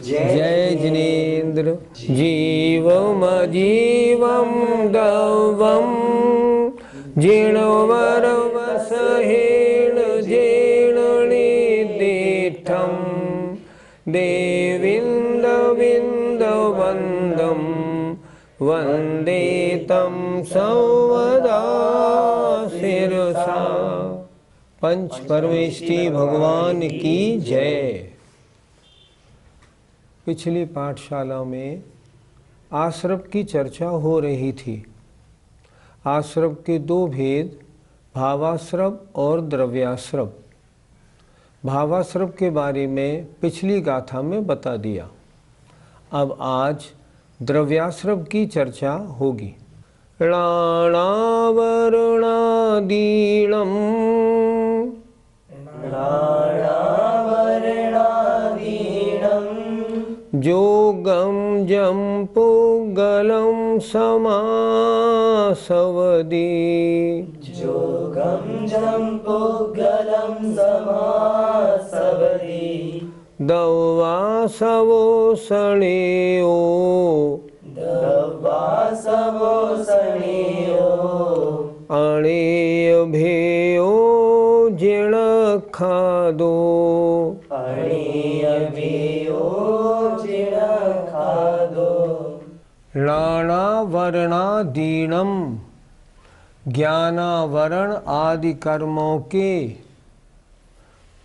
जय जिनेन्द्र। जीवमजीवं दवं जीर्णवरवसहेण जीर्णनिदिष्टं देविन्दविन्दवन्दं वन्दे तं सर्वदा शिरसा। पंच परमेष्टि भगवान की जय। पिछली पाठशाला में आश्रव की चर्चा हो रही थी। आश्रव के दो भेद, भावाश्रव और द्रव्याश्रव। भावाश्रव के बारे में पिछली गाथा में बता दिया। अब आज द्रव्याश्रव की चर्चा होगी। राणावरणादीणम् जोगं जं पुगलं समासवदि जोगं जं पुगलं समासवदि दवासवो सणेयो दवासवो सणेयो अणेयभेयो जिणखादो अणेयभेयो जिणखादो। राणावर्णादीनम ज्ञानावरण आदि कर्मों के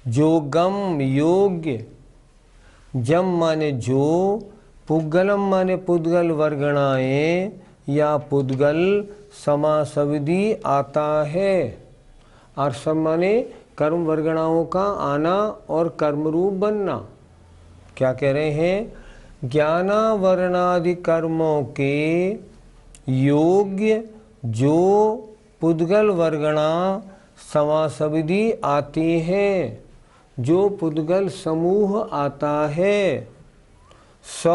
जोगम योग्य, जम माने जो, पुद्गलम माने पुद्गल वर्गणाएं या पुद्गल समासविधि आता है। अर्षम माने कर्म वर्गणाओं का आना और कर्मरूप बनना। क्या कह रहे हैं? ज्ञानावरणादि कर्मों के योग्य जो पुद्गल वर्गणा समासविधि आती हैं, जो पुद्गल समूह आता है, स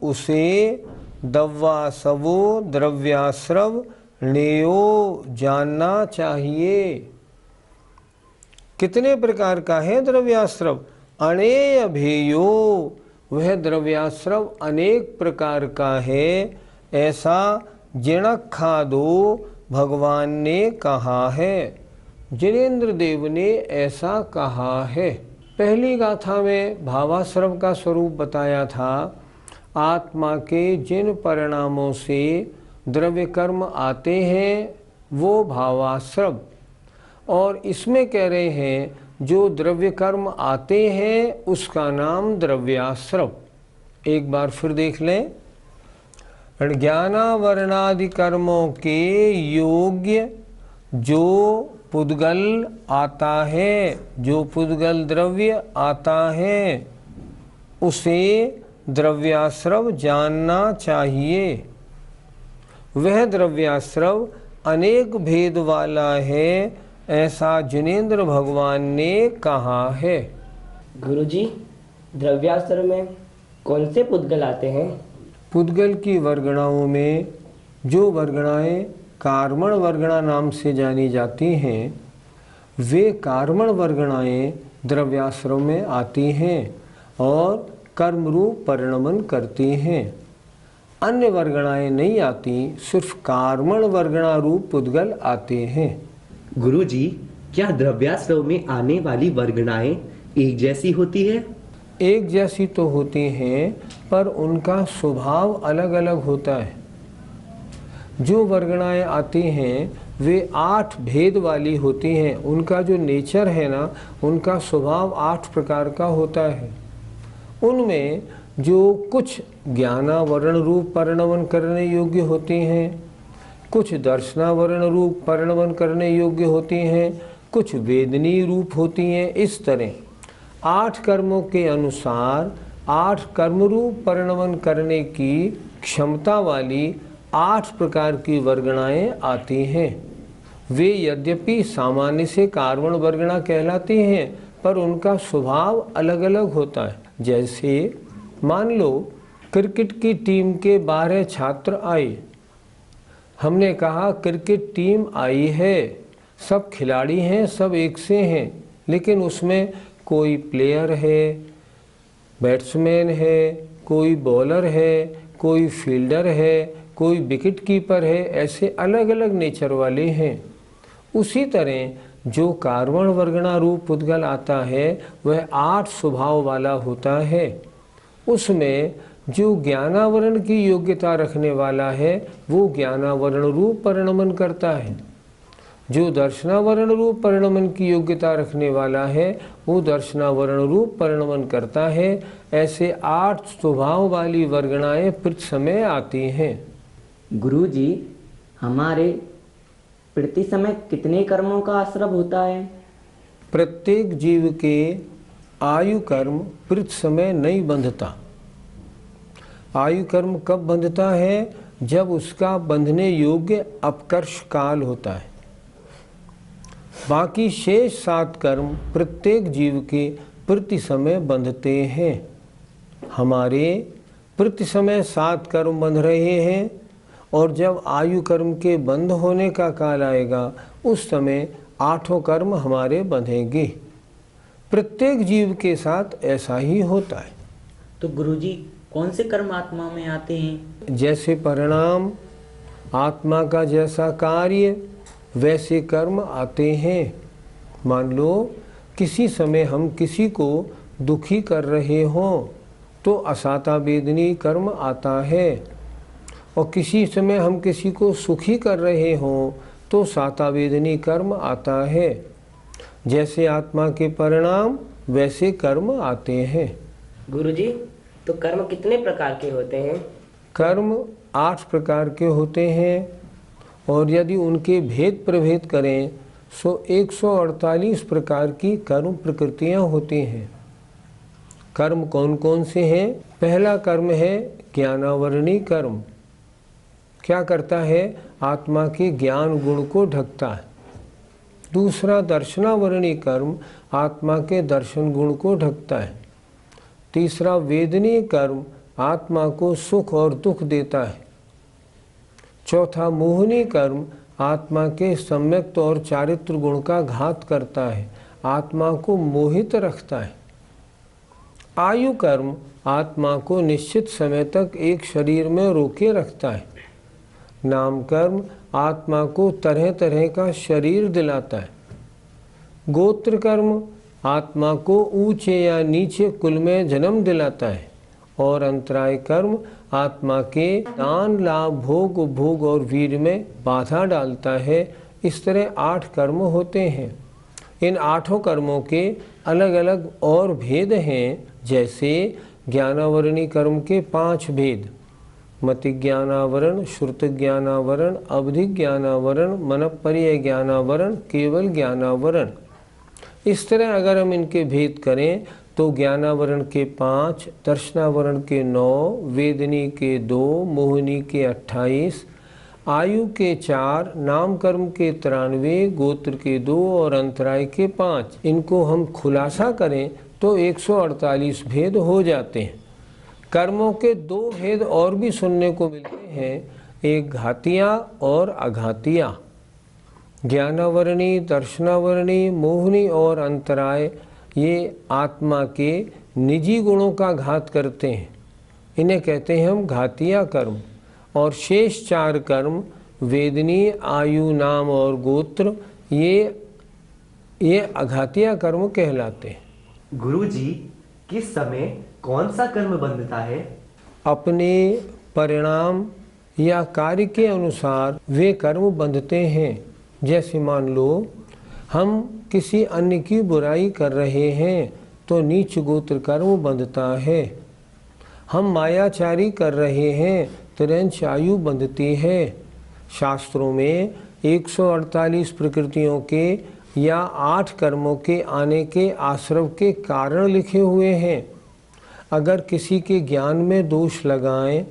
उसे दव्वासवो द्रव्याश्रव नेयो जानना चाहिए। कितने प्रकार का है द्रव्याश्रव? अणेय भेयो, वह द्रव्याश्रव अनेक प्रकार का है, ऐसा जिणखादो भगवान ने कहा है। जिनेन्द्र देव ने ऐसा कहा है। पहली गाथा में भावाश्रव का स्वरूप बताया था। आत्मा के जिन परिणामों से द्रव्य कर्म आते हैं वो भावाश्रव, और इसमें कह रहे हैं जो द्रव्य कर्म आते हैं उसका नाम द्रव्याश्रव। एक बार फिर देख लें। ज्ञानावरणादि कर्मों के योग्य जो पुद्गल आता है, जो पुद्गल द्रव्य आता है, उसे द्रव्याश्रव जानना चाहिए। वह द्रव्याश्रव अनेक भेद वाला है, ऐसा जिनेन्द्र भगवान ने कहा है। गुरुजी, द्रव्याश्रव में कौन से पुद्गल आते हैं? पुद्गल की वर्गणाओं में जो वर्गणाएं कार्मण वर्गणा नाम से जानी जाती हैं, वे कार्मण वर्गणाएं द्रव्याश्रव में आती हैं और कर्मरूप परिणमन करती हैं। अन्य वर्गणाएं नहीं आती, सिर्फ कार्मण वर्गणा रूप पुद्गल आते हैं। गुरुजी, क्या द्रव्याश्रव में आने वाली वर्गणाएं एक जैसी होती है? एक जैसी तो होती हैं, पर उनका स्वभाव अलग अलग होता है। जो वर्गणाएं आती हैं वे 8 भेद वाली होती हैं। उनका जो नेचर है ना, उनका स्वभाव 8 प्रकार का होता है। उनमें जो कुछ ज्ञानावरण रूप परिणमन करने योग्य होती हैं, कुछ दर्शनावरण रूप परिणमन करने योग्य होती हैं, कुछ वेदनी रूप होती हैं। इस तरह 8 कर्मों के अनुसार 8 कर्मरूप परिणमन करने की क्षमता वाली 8 प्रकार की वर्गणाएं आती हैं। वे यद्यपि सामान्य से कार्मण वर्गणा कहलाती हैं, पर उनका स्वभाव अलग अलग होता है। जैसे मान लो क्रिकेट की टीम के 12 छात्र आए। हमने कहा क्रिकेट टीम आई है, सब खिलाड़ी हैं, सब एक से हैं, लेकिन उसमें कोई प्लेयर है, बैट्समैन है, कोई बॉलर है, कोई फील्डर है, कोई विकेट कीपर है, ऐसे अलग अलग नेचर वाले हैं। उसी तरह जो कार्बन वर्गणा रूप पुद्गल आता है वह 8 स्वभाव वाला होता है। उसमें जो ज्ञानावरण की योग्यता रखने वाला है वो ज्ञानावरण रूप परिणमन करता है। जो दर्शनावरण रूप परिणमन की योग्यता रखने वाला है वो दर्शनावरण रूप परिणमन करता है। ऐसे 8 स्वभाव वाली वर्गणाएं प्रति समय आती हैं। गुरुजी, हमारे प्रति समय कितने कर्मों का आश्रव होता है? प्रत्येक जीव के आयु कर्म प्रति समय नहीं बंधता। आयु कर्म कब बंधता है? जब उसका बंधने योग्य अपकर्ष काल होता है। बाकी शेष 7 कर्म प्रत्येक जीव के प्रति समय बंधते हैं। हमारे प्रति समय 7 कर्म बंध रहे हैं और जब आयु कर्म के बंद होने का काल आएगा उस समय 8 कर्म हमारे बंधेंगे। प्रत्येक जीव के साथ ऐसा ही होता है। तो गुरुजी, कौन से कर्म आत्मा में आते हैं? जैसे परिणाम, आत्मा का जैसा कार्य वैसे कर्म आते हैं। मान लो किसी समय हम किसी को दुखी कर रहे हों तो असाता वेदनी कर्म आता है, और किसी समय हम किसी को सुखी कर रहे हों तो साता वेदनी कर्म आता है। जैसे आत्मा के परिणाम वैसे कर्म आते हैं। गुरुजी, तो कर्म कितने प्रकार के होते हैं? कर्म 8 प्रकार के होते हैं, और यदि उनके भेद प्रभेद करें तो 148 प्रकार की कर्म प्रकृतियां होती हैं। कर्म कौन कौन से हैं? पहला कर्म है ज्ञानावरणी कर्म। क्या करता है? आत्मा के ज्ञान गुण को ढकता है। दूसरा दर्शनावरणी कर्म आत्मा के दर्शन गुण को ढकता है। तीसरा वेदनीय कर्म आत्मा को सुख और दुख देता है। चौथा मोहनी कर्म आत्मा के सम्यक्त और चारित्र गुण का घात करता है, आत्मा को मोहित रखता है। आयु कर्म आत्मा को निश्चित समय तक एक शरीर में रोके रखता है। नाम कर्म आत्मा को तरह तरह का शरीर दिलाता है। गोत्र कर्म आत्मा को ऊंचे या नीचे कुल में जन्म दिलाता है। और अंतराय कर्म आत्मा के दान, लाभ, भोग, उपभोग और वीर में बाधा डालता है। इस तरह 8 कर्म होते हैं। इन 8 कर्मों के अलग अलग और भेद हैं। जैसे ज्ञानावरणी कर्म के 5 भेद: मति ज्ञानावरण, श्रुत ज्ञानावरण, अवधि ज्ञानावरण, मनपर्य ज्ञानावरण, केवल ज्ञानावरण। इस तरह अगर हम इनके भेद करें तो ज्ञानावरण के 5, दर्शनावरण के 9, वेदनी के 2, मोहनी के 28, आयु के 4, नाम कर्म के 93, गोत्र के 2 और अंतराय के 5। इनको हम खुलासा करें तो 148 भेद हो जाते हैं। कर्मों के 2 भेद और भी सुनने को मिलते हैं, एक घातिया और अघातिया। ज्ञानावरणी, दर्शनावरणी, मोहनी और अंतराय ये आत्मा के निजी गुणों का घात करते हैं। इन्हें कहते हैं हम घातिया कर्म। और शेष 4 कर्म वेदनी, आयु, नाम और गोत्र ये अघातिया कर्म कहलाते हैं। गुरुजी, किस समय कौन सा कर्म बंधता है? अपने परिणाम या कार्य के अनुसार वे कर्म बंधते हैं। जैसे मान लो हम किसी अन्य की बुराई कर रहे हैं तो नीच गोत्र कर्म बंधता है। हम मायाचारी कर रहे हैं तो रेंच आयु बंधती है। शास्त्रों में 148 प्रकृतियों के या 8 कर्मों के आने के आश्रव के कारण लिखे हुए हैं। अगर किसी के ज्ञान में दोष लगाएं,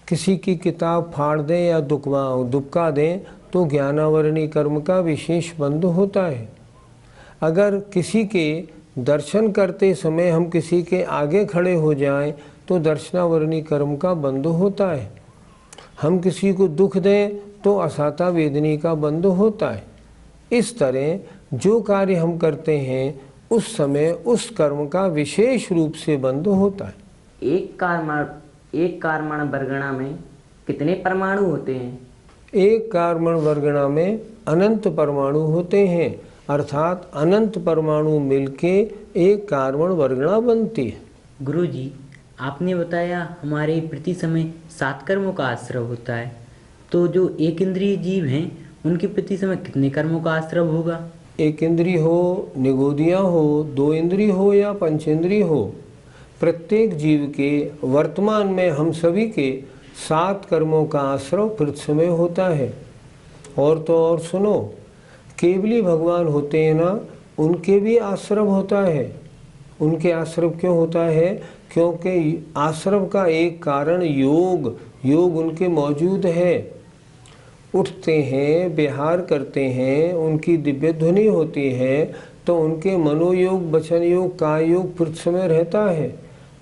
किसी की किताब फाड़ दें या दुबका दें तो ज्ञानावरणी कर्म का विशेष बंध होता है। अगर किसी के दर्शन करते समय हम किसी के आगे खड़े हो जाएं तो दर्शनावरणी कर्म का बंध होता है। हम किसी को दुख दें तो असाता वेदनी का बंध होता है। इस तरह जो कार्य हम करते हैं उस समय उस कर्म का विशेष रूप से बंध होता है। एक कारमण वर्गणा में कितने परमाणु होते हैं? एक कारमण वर्गणा में अनंत परमाणु होते हैं, अर्थात अनंत परमाणु मिलके एक कारमण वर्गणा बनती है। गुरुजी, आपने बताया हमारे प्रति समय 7 कर्मों का आश्रव होता है, तो जो एक इंद्रिय जीव हैं उनके प्रति समय कितने कर्मों का आश्रव होगा? एक इंद्रिय हो, निगोदिया हो, 2 इंद्रिय हो या पंचेंद्रिय हो, प्रत्येक जीव के वर्तमान में हम सभी के 7 कर्मों का आश्रव प्रति होता है। और तो और सुनो, केवली भगवान होते हैं ना, उनके भी आश्रव होता है। उनके आश्रव क्यों होता है? क्योंकि आश्रव का एक कारण योग उनके मौजूद है। उठते हैं, विहार करते हैं, उनकी दिव्य ध्वनि होती है, तो उनके मनोयोग, वचन योग, काय योग प्रति समय रहता है।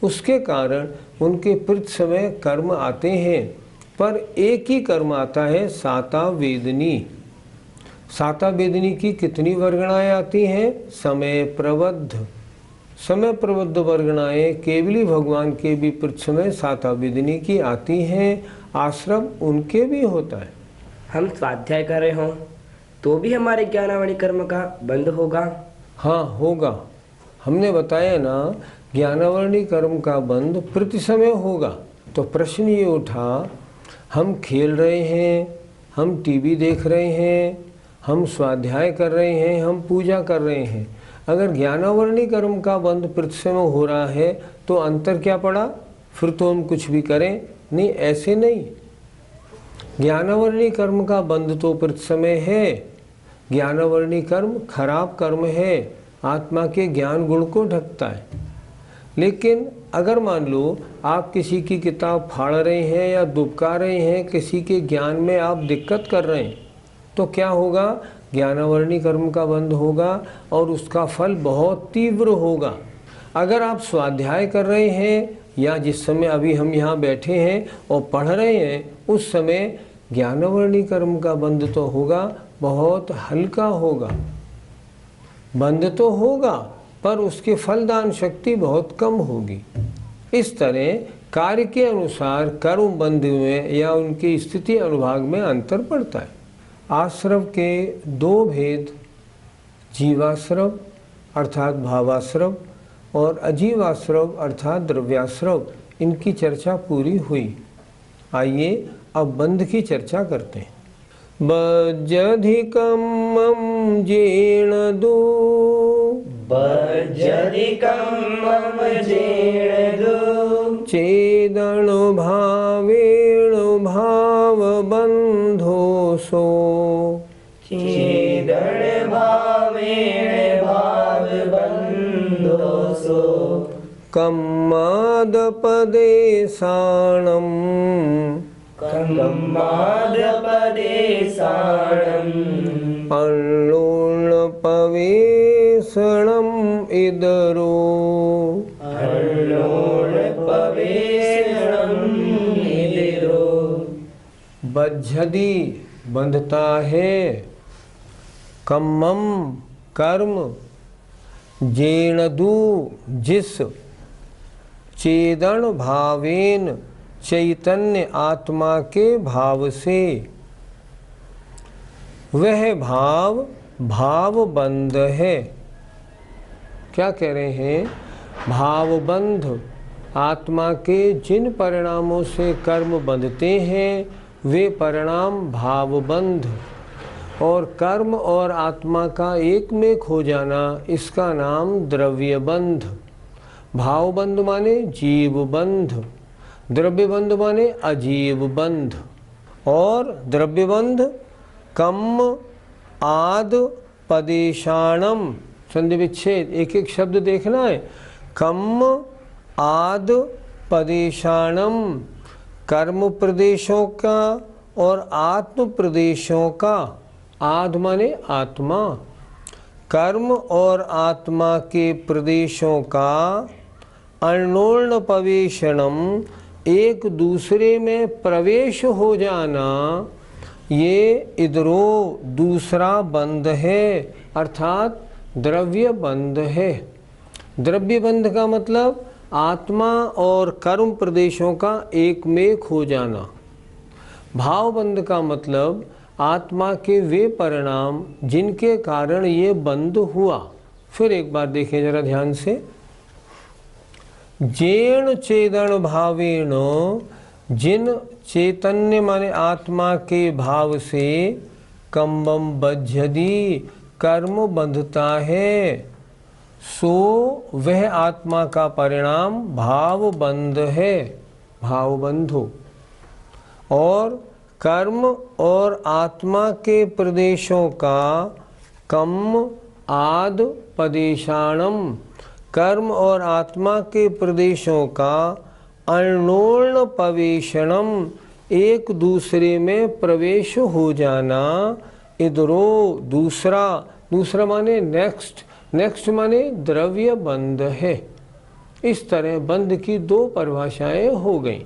उसके कारण उनके प्रति समय कर्म आते हैं, पर एक ही कर्म आता है, साता वेदनी। साता वेदनी की कितनी वर्गणाएं आती हैं? समय प्रबद्ध वर्गणाएं केवली भगवान के भी प्रति समय साता वेदनी की आती हैं। आश्रम उनके भी होता है। हम स्वाध्याय कर रहे हों तो भी हमारे ज्ञानावली कर्म का बंध होगा? हाँ, होगा। हमने बताया ना, ज्ञानावरणी कर्म का बंध प्रति समय होगा। तो प्रश्न ये उठा, हम खेल रहे हैं, हम टीवी देख रहे हैं, हम स्वाध्याय कर रहे हैं, हम पूजा कर रहे हैं, अगर ज्ञानावरणी कर्म का बंध प्रति समय हो रहा है तो अंतर क्या पड़ा? फिर तो हम कुछ भी करें नहीं, ऐसे नहीं। ज्ञानावरणी कर्म का बंध तो प्रति समय है। ज्ञानावरणी कर्म खराब कर्म है, आत्मा के ज्ञान गुण को ढकता है। लेकिन अगर मान लो आप किसी की किताब फाड़ रहे हैं या दुबका रहे हैं, किसी के ज्ञान में आप दिक्कत कर रहे हैं, तो क्या होगा? ज्ञानावरणी कर्म का बंध होगा और उसका फल बहुत तीव्र होगा। अगर आप स्वाध्याय कर रहे हैं या जिस समय अभी हम यहाँ बैठे हैं और पढ़ रहे हैं, उस समय ज्ञानावरणी कर्म का बंध तो होगा, बहुत हल्का होगा। बंध तो होगा पर उसके फलदान शक्ति बहुत कम होगी। इस तरह कार्य के अनुसार कर्म बंध में या उनकी स्थिति अनुभाग में अंतर पड़ता है। आश्रव के 2 भेद, जीवाश्रव अर्थात भावाश्रव और अजीवाश्रव अर्थात द्रव्याश्रव, इनकी चर्चा पूरी हुई। आइए अब बंध की चर्चा करते हैं। बज्जधिकम जेण दो, चेदन भावेण भाव बंधो सो, चेदन भावेण भाव बंधो सो, कम्माद पदेशाणम, कम्माद पदेशाणम, अल्लोल पवेशणम इदरो, अल्लोल पवेशणम इदरो। बज्झदी बंधता है, कम्मम कर्म, जेणदु जिस, चेदन भावेन चैतन्य आत्मा के भाव से, वह भाव भावबंध है। क्या कह रहे हैं? भावबंध, आत्मा के जिन परिणामों से कर्म बंधते हैं वे परिणाम भावबंध, और कर्म और आत्मा का एक में खो जाना, इसका नाम द्रव्यबंध। भावबंध माने जीवबंध, द्रव्यबंध माने अजीव बंध। और द्रव्यबंध कम आद पदेशाणम, संधि विच्छेद, एक एक शब्द देखना है। कम आद पदेशाणम, कर्म प्रदेशों का और आत्म प्रदेशों का। आद माने आत्मा, कर्म और आत्मा के प्रदेशों का अन्योन्य पवेशनम, एक दूसरे में प्रवेश हो जाना, ये इधरो दूसरा बंध है। अर्थात द्रव्य बंध है। द्रव्य बंध का मतलब आत्मा और कर्म प्रदेशों का एकमेक हो जाना। भाव बंध का मतलब आत्मा के वे परिणाम जिनके कारण ये बंध हुआ। फिर एक बार देखें जरा ध्यान से। जेण चेदन भावेण, जिन चैतन्य माने आत्मा के भाव से कम्बम बज्झदी कर्म बंधता है, सो वह आत्मा का परिणाम भाव बंध है, भाव बंधो। और कर्म और आत्मा के प्रदेशों का कम आद पदेशाणम, कर्म और आत्मा के प्रदेशों का अनोर्ण पवेशणम, एक दूसरे में प्रवेश हो जाना। इधरो दूसरा, दूसरा माने नेक्स्ट, नेक्स्ट माने द्रव्य बंध है। इस तरह बंध की दो परिभाषाएं हो गई।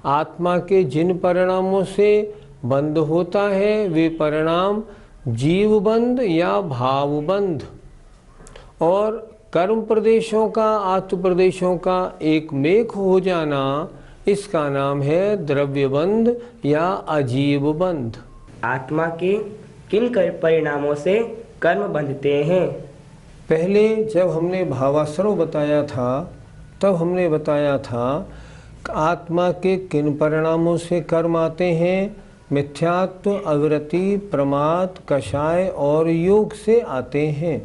आत्मा के जिन परिणामों से बंध होता है वे परिणाम जीव बंध या भाव बंध, और कर्म प्रदेशों का आत्म प्रदेशों का एक मेक हो जाना, इसका नाम है द्रव्य बंध या अजीव बंध। आत्मा के किन परिणामों से कर्म बंधते हैं? पहले जब हमने भावाश्रव बताया था तब हमने बताया था आत्मा के किन परिणामों से कर्म आते हैं। मिथ्यात्व, अविरति, प्रमाद, कषाय और योग से आते हैं।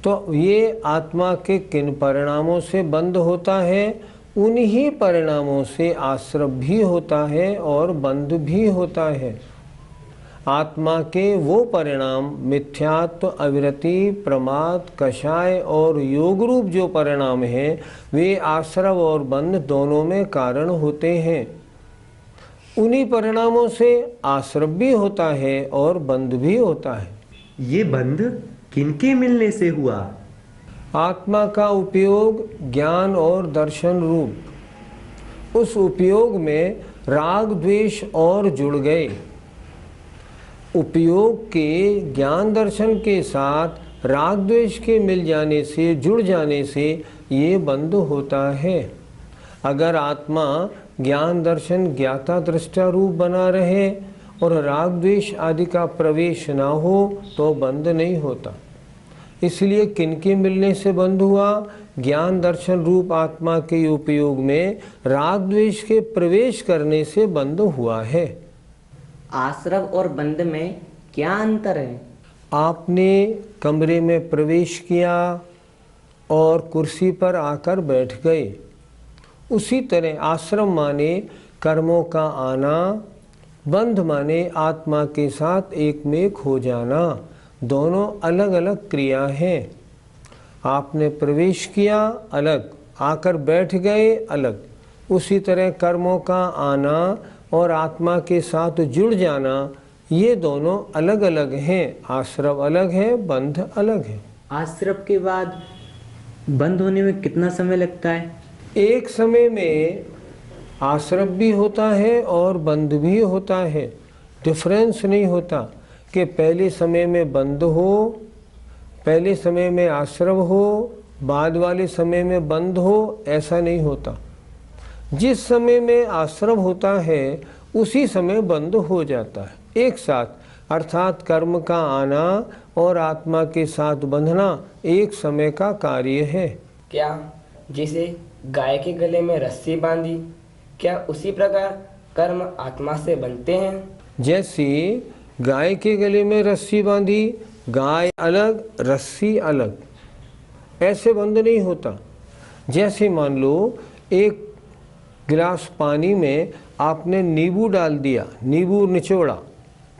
तो ये आत्मा के किन परिणामों से बंध होता है, उन्हीं परिणामों से आश्रव भी होता है और बंध भी होता है। आत्मा के वो परिणाम मिथ्यात्व, अविरति, प्रमाद, कषाय और योग रूप जो परिणाम हैं वे आश्रव और बंध दोनों में कारण होते हैं। उन्हीं परिणामों से आश्रव भी होता है और बंध भी होता है। ये बंध किनके मिलने से हुआ? आत्मा का उपयोग ज्ञान और दर्शन रूप, उस उपयोग में राग द्वेष और जुड़ गए। उपयोग के ज्ञान दर्शन के साथ राग द्वेष के मिल जाने से, जुड़ जाने से ये बंध होता है। अगर आत्मा ज्ञान दर्शन ज्ञाता दृष्टा रूप बना रहे और राग द्वेष आदि का प्रवेश ना हो तो बंध नहीं होता। इसलिए किनके मिलने से बंध हुआ? ज्ञान दर्शन रूप आत्मा के उपयोग में राग द्वेष के प्रवेश करने से बंध हुआ है। आश्रव और बंध में क्या अंतर है? आपने कमरे में प्रवेश किया और कुर्सी पर आकर बैठ गए, उसी तरह आश्रम माने कर्मों का आना, बंध माने आत्मा के साथ एकमेक हो जाना। दोनों अलग अलग क्रिया हैं। आपने प्रवेश किया अलग, आकर बैठ गए अलग। उसी तरह कर्मों का आना और आत्मा के साथ जुड़ जाना, ये दोनों अलग अलग हैं। आश्रव अलग है, बंध अलग है। आश्रव के बाद बंद होने में कितना समय लगता है? एक समय में आश्रव भी होता है और बंध भी होता है। डिफरेंस नहीं होता कि पहले समय में बंध हो, पहले समय में आश्रव हो, बाद वाले समय में बंध हो, ऐसा नहीं होता। जिस समय में आश्रव होता है उसी समय बंध हो जाता है एक साथ, अर्थात कर्म का आना और आत्मा के साथ बंधना एक समय का कार्य है। क्या जिसे गाय के गले में रस्सी बांधी, क्या उसी प्रकार कर्म आत्मा से बनते हैं? जैसे गाय के गले में रस्सी बांधी, गाय अलग रस्सी अलग, ऐसे बंध नहीं होता। जैसे मान लो एक गिलास पानी में आपने नींबू डाल दिया, नींबू निचोड़ा,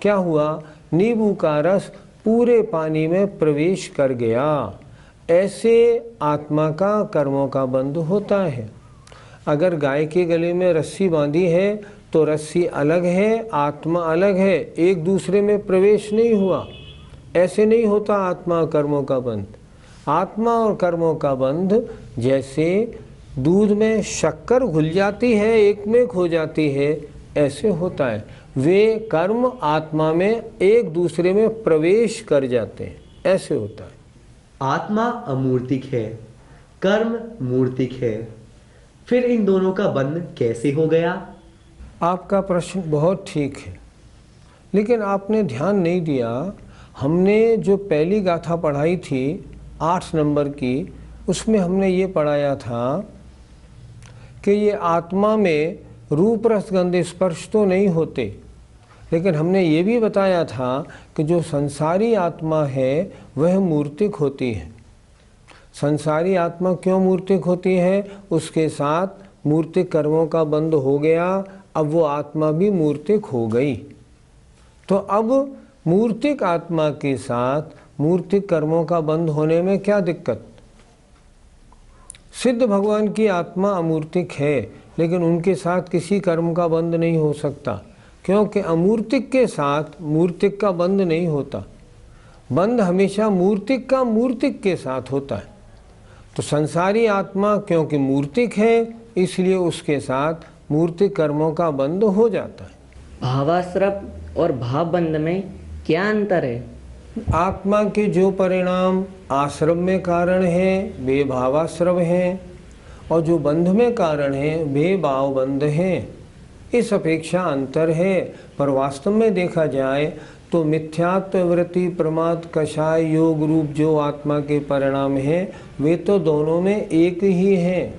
क्या हुआ? नींबू का रस पूरे पानी में प्रवेश कर गया। ऐसे आत्मा का कर्मों का बंध होता है। अगर गाय के गले में रस्सी बांधी है तो रस्सी अलग है, आत्मा अलग है, एक दूसरे में प्रवेश नहीं हुआ। ऐसे नहीं होता आत्मा कर्मों का बंध। आत्मा और कर्मों का बंध जैसे दूध में शक्कर घुल जाती है, एक में खो जाती है, ऐसे होता है। वे कर्म आत्मा में एक दूसरे में प्रवेश कर जाते हैं, ऐसे होता है। आत्मा अमूर्तिक है, कर्म मूर्तिक है, फिर इन दोनों का बंध कैसे हो गया? आपका प्रश्न बहुत ठीक है, लेकिन आपने ध्यान नहीं दिया। हमने जो पहली गाथा पढ़ाई थी 8 नंबर की, उसमें हमने ये पढ़ाया था कि ये आत्मा में रूप रस गंध स्पर्श तो नहीं होते, लेकिन हमने ये भी बताया था कि जो संसारी आत्मा है वह मूर्तिक होती है। संसारी आत्मा क्यों मूर्तिक होती है? उसके साथ मूर्तिक कर्मों का बंध हो गया, अब वो आत्मा भी मूर्तिक हो गई। तो अब मूर्तिक आत्मा के साथ मूर्तिक कर्मों का बंध होने में क्या दिक्कत? सिद्ध भगवान की आत्मा अमूर्तिक है, लेकिन उनके साथ किसी कर्म का बंध नहीं हो सकता, क्योंकि अमूर्तिक के साथ मूर्तिक का बंध नहीं होता। बंध हमेशा मूर्तिक का मूर्तिक के साथ होता है। तो संसारी आत्मा क्योंकि मूर्तिक है, इसलिए उसके साथ मूर्तिक कर्मों का बंध हो जाता है। भावाश्रव और भावबंध में क्या अंतर है? आत्मा के जो परिणाम आश्रम में कारण हैं वे भावाश्रव हैं, और जो बंध में कारण हैं वे भावबंध हैं। इस अपेक्षा अंतर है, पर वास्तव में देखा जाए तो मिथ्यात्व, वृत्ति, प्रमाद, कषाय, योग रूप जो आत्मा के परिणाम हैं वे तो दोनों में एक ही हैं।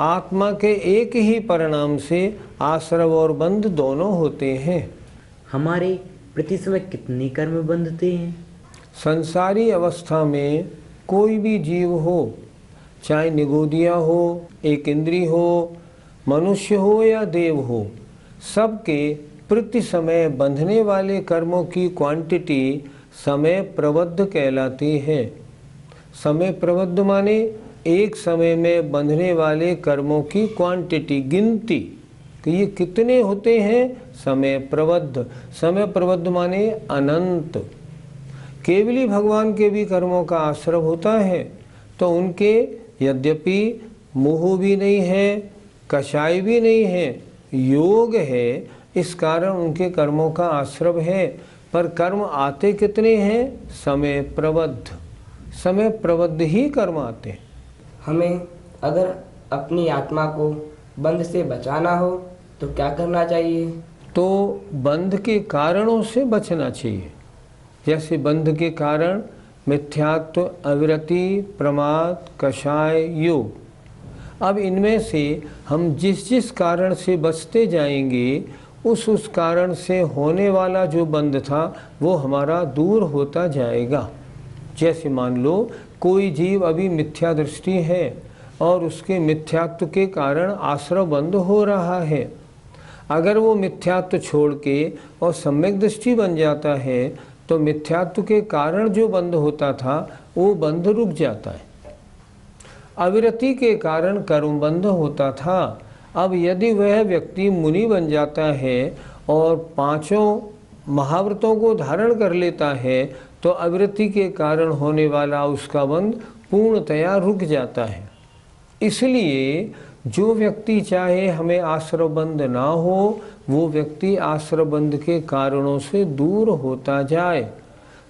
आत्मा के एक ही परिणाम से आश्रव और बंध दोनों होते हैं। हमारे प्रति समय कितने कर्म बंधते हैं? संसारी अवस्था में कोई भी जीव हो, चाहे निगोदिया हो, एक इंद्री हो, मनुष्य हो या देव हो, सबके प्रति समय बंधने वाले कर्मों की क्वांटिटी समय प्रबद्ध कहलाती है। समय प्रबद्ध माने एक समय में बंधने वाले कर्मों की क्वांटिटी, गिनती, कि ये कितने होते हैं। समय प्रबद्ध, समय प्रबद्ध माने अनंत। केवली भगवान के भी कर्मों का आश्रव होता है, तो उनके यद्यपि मोह भी नहीं है, कषाय भी नहीं है, योग है, इस कारण उनके कर्मों का आश्रव है। पर कर्म आते कितने हैं? समय प्रबद्ध, समय प्रबद्ध ही कर्म आते हैं। हमें अगर अपनी आत्मा को बंध से बचाना हो तो क्या करना चाहिए? तो बंध के कारणों से बचना चाहिए। जैसे बंध के कारण मिथ्यात्व, अविरति, प्रमाद, कषाय, योग। अब इनमें से हम जिस जिस कारण से बचते जाएंगे, उस कारण से होने वाला जो बंध था वो हमारा दूर होता जाएगा। जैसे मान लो कोई जीव अभी मिथ्या दृष्टि है और उसके मिथ्यात्व के कारण आश्रव बंध हो रहा है। अगर वो मिथ्यात्व छोड़ के और सम्यक दृष्टि बन जाता है तो मिथ्यात्व के कारण जो बंध होता था वो बंध रुक जाता है। अविरति के कारण कर्म बंध होता था। अब यदि वह व्यक्ति मुनि बन जाता है और 5 महाव्रतों को धारण कर लेता है तो अविरति के कारण होने वाला उसका बंध पूर्णतया रुक जाता है। इसलिए जो व्यक्ति चाहे हमें आश्रव बंध ना हो, वो व्यक्ति आश्रव बंध के कारणों से दूर होता जाए।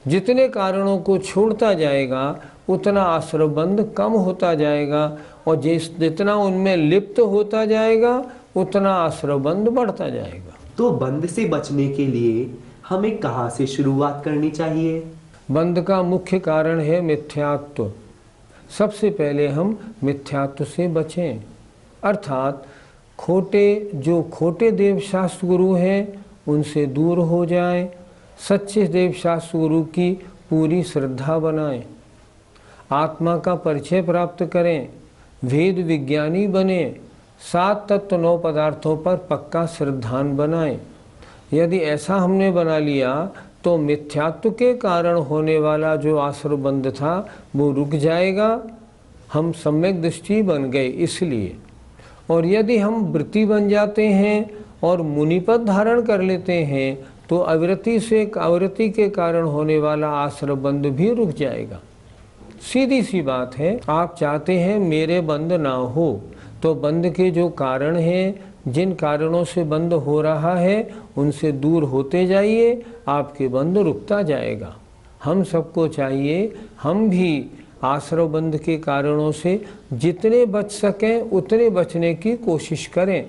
जितने कारणों को छोड़ता जाएगा उतना आश्रव बंध कम होता जाएगा, और जितना उनमें लिप्त होता जाएगा उतना आश्रव बंध बढ़ता जाएगा। तो बंध से बचने के लिए हमें कहाँ से शुरुआत करनी चाहिए? बंध का मुख्य कारण है मिथ्यात्व। सबसे पहले हम मिथ्यात्व से बचें, अर्थात खोटे देवशास्त्र गुरु हैं उनसे दूर हो जाएं, सच्चे देवशास्त्र गुरु की पूरी श्रद्धा बनाएं, आत्मा का परिचय प्राप्त करें, वेद विज्ञानी बने, 7 तत्व 9 पदार्थों पर पक्का श्रद्धान बनाएं। यदि ऐसा हमने बना लिया तो मिथ्यात्व के कारण होने वाला जो आश्रव बंध था वो रुक जाएगा। हम सम्यक दृष्टि बन गए इसलिए। और यदि हम वृत्ति बन जाते हैं और मुनिपद धारण कर लेते हैं तो अविरति के कारण होने वाला आश्रव बंध भी रुक जाएगा। सीधी सी बात है, आप चाहते हैं मेरे बंध ना हो तो बंध के जो कारण हैं, जिन कारणों से बंध हो रहा है उनसे दूर होते जाइए, आपके बंध रुकता जाएगा। हम सबको चाहिए हम भी आश्रव बंध के कारणों से जितने बच सकें उतने बचने की कोशिश करें,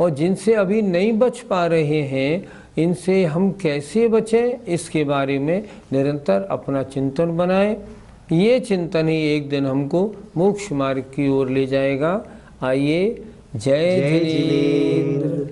और जिनसे अभी नहीं बच पा रहे हैं इनसे हम कैसे बचें इसके बारे में निरंतर अपना चिंतन बनाएं। ये चिंतन ही एक दिन हमको मोक्ष मार्ग की ओर ले जाएगा। आइए, जय जय जिनेंद्र।